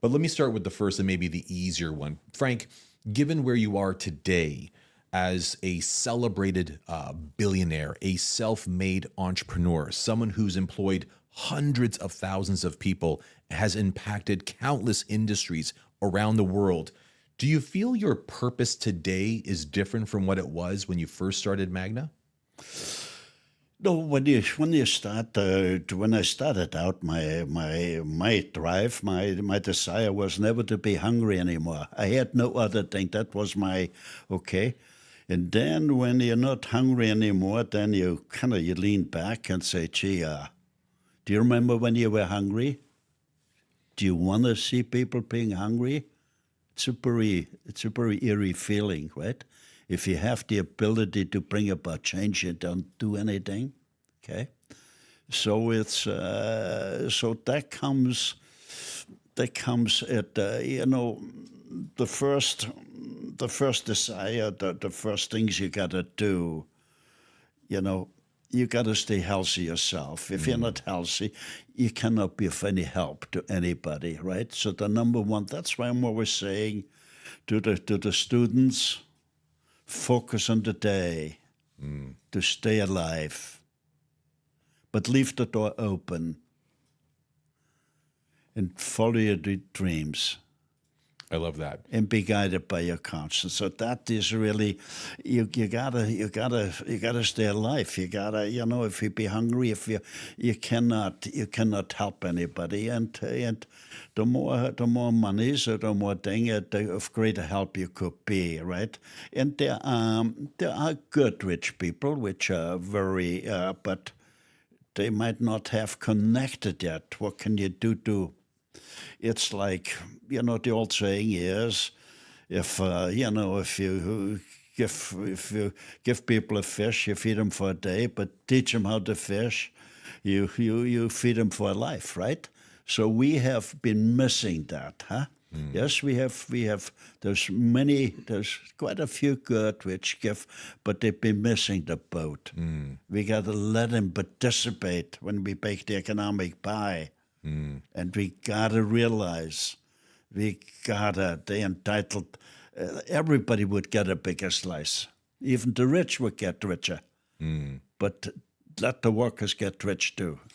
But let me start with the first and maybe the easier one. Frank, given where you are today as a celebrated billionaire, a self-made entrepreneur, someone who's employed hundreds of thousands of people, has impacted countless industries around the world, do you feel your purpose today is different from what it was when you first started Magna? No, when you start when I started out, my drive, my desire was never to be hungry anymore. I had no other thing. That was my okay. And then when you're not hungry anymore, then you lean back and say, "Gee, do you remember when you were hungry? Do you want to see people being hungry?" It's a very eerie feeling, right? If you have the ability to bring about change, you don't do anything. Okay, so it's so that comes at the first desire, the first things you gotta do. You know, you gotta stay healthy yourself. If you're not healthy, you cannot be of any help to anybody, right? So the number one, that's why I'm always saying to the students, focus on the day to stay alive, but leave the door open and follow your dreams I love that. and be guided by your conscience. So that is really you gotta stay alive. You gotta if you be hungry, if you cannot help anybody, and the more money, so the more thing of greater help you could be, right? And there are good rich people which are very but they might not have connected yet. What can you do? It's like the old saying is, if you give people a fish, you feed them for a day, but teach them how to fish, you feed them for life, right? So we have been missing that, huh? Yes, we have. There's quite a few good which give, but they've been missing the boat. We got to let them participate when we bake the economic pie. And we gotta realize they entitled, everybody would get a bigger slice. Even the rich would get richer. But let the workers get rich too.